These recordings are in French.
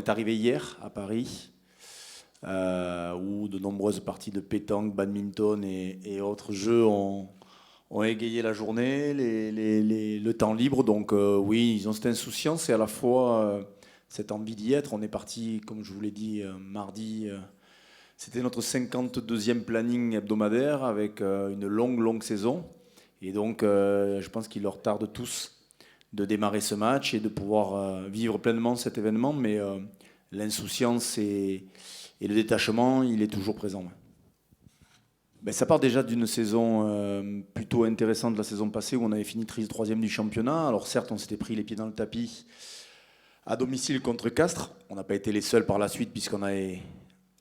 On est arrivé hier à Paris, où de nombreuses parties de pétanque, badminton et autres jeux ont égayé la journée, le temps libre. Donc oui, ils ont cette insouciance et à la fois cette envie d'y être. On est parti, comme je vous l'ai dit, mardi. C'était notre 52e planning hebdomadaire avec une longue saison. Et donc je pense qu'il leur tarde tous de démarrer ce match et de pouvoir vivre pleinement cet événement. Mais l'insouciance et le détachement, il est toujours présent. Ben, ça part déjà d'une saison plutôt intéressante de la saison passée où on avait fini 3e du championnat. Alors certes, on s'était pris les pieds dans le tapis à domicile contre Castres. On n'a pas été les seuls par la suite puisqu'on avait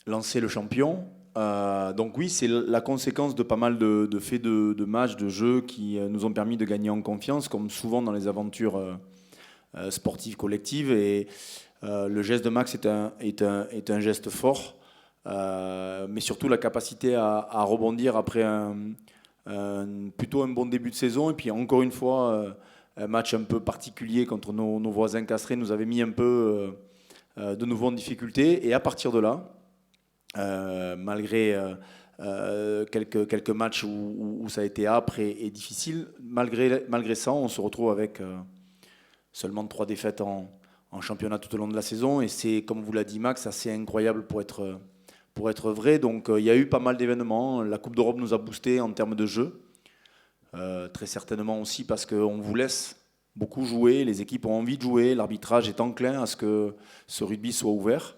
lancé le champion. Donc oui, c'est la conséquence de pas mal de faits de matchs, de jeux qui nous ont permis de gagner en confiance, comme souvent dans les aventures sportives collectives. Et le geste de Max est un geste fort. Mais surtout la capacité à rebondir après plutôt un bon début de saison. Et puis encore une fois, un match un peu particulier contre nos voisins castrés nous avait mis un peu de nouveau en difficulté. Et à partir de là, malgré quelques matchs où ça a été âpre et difficile, malgré ça, on se retrouve avec seulement 3 défaites en championnat tout au long de la saison. Et c'est, comme vous l'a dit Max, assez incroyable pour être vrai. Donc il y a eu pas mal d'événements. La Coupe d'Europe nous a boosté en termes de jeu. Très certainement aussi parce qu'on vous laisse beaucoup jouer. Les équipes ont envie de jouer. L'arbitrage est enclin à ce que ce rugby soit ouvert.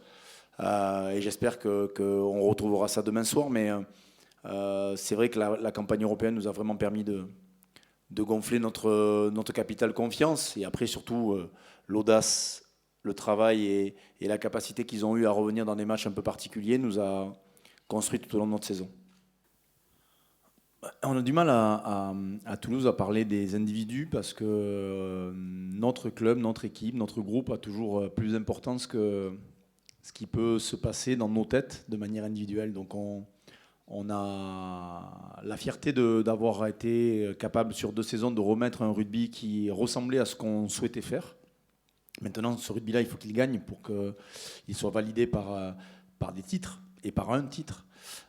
Et j'espère qu'on retrouvera ça demain soir. Mais c'est vrai que la campagne européenne nous a vraiment permis de gonfler notre capital confiance. Et après, surtout, l'audace, le travail et la capacité qu'ils ont eu à revenir dans des matchs un peu particuliers nous a construit tout au long de notre saison. On a du mal à Toulouse à parler des individus parce que notre club, notre équipe, notre groupe a toujours plus d'importance que ce qui peut se passer dans nos têtes de manière individuelle. Donc on a la fierté d'avoir été capable sur 2 saisons de remettre un rugby qui ressemblait à ce qu'on souhaitait faire. Maintenant, ce rugby-là, il faut qu'il gagne pour qu'il soit validé par des titres et par un titre.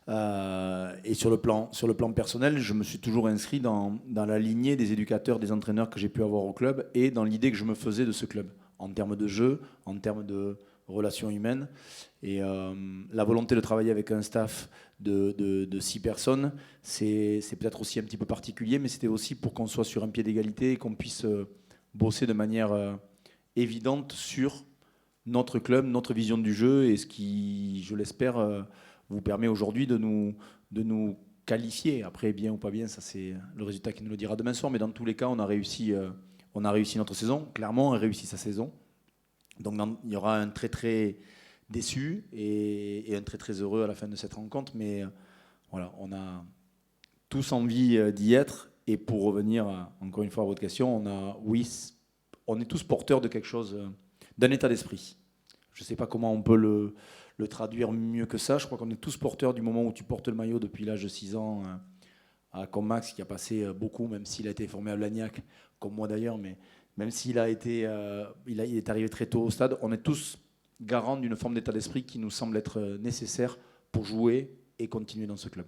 Et sur le plan personnel, je me suis toujours inscrit dans la lignée des éducateurs, des entraîneurs que j'ai pu avoir au club et dans l'idée que je me faisais de ce club, en termes de jeu, en termes de relations humaines. Et la volonté de travailler avec un staff de 6 personnes, c'est peut-être aussi un petit peu particulier, mais c'était aussi pour qu'on soit sur un pied d'égalité et qu'on puisse bosser de manière évidente sur notre club, notre vision du jeu et ce qui, je l'espère, vous permet aujourd'hui de nous qualifier. Après, bien ou pas bien, ça c'est le résultat qui nous le dira demain soir, mais dans tous les cas, on a réussi notre saison. Clairement, on a réussi sa saison. Donc il y aura un très déçu et un très heureux à la fin de cette rencontre. Mais voilà, on a tous envie d'y être. Et pour revenir encore une fois à votre question, on est tous porteurs de quelque chose, d'un état d'esprit. Je ne sais pas comment on peut le traduire mieux que ça. Je crois qu'on est tous porteurs du moment où tu portes le maillot depuis l'âge de 6 ans, comme Max qui a passé beaucoup, même s'il a été formé à Blagnac, comme moi d'ailleurs, mais même s'il il est arrivé très tôt au stade, on est tous garants d'une forme d'état d'esprit qui nous semble être nécessaire pour jouer et continuer dans ce club.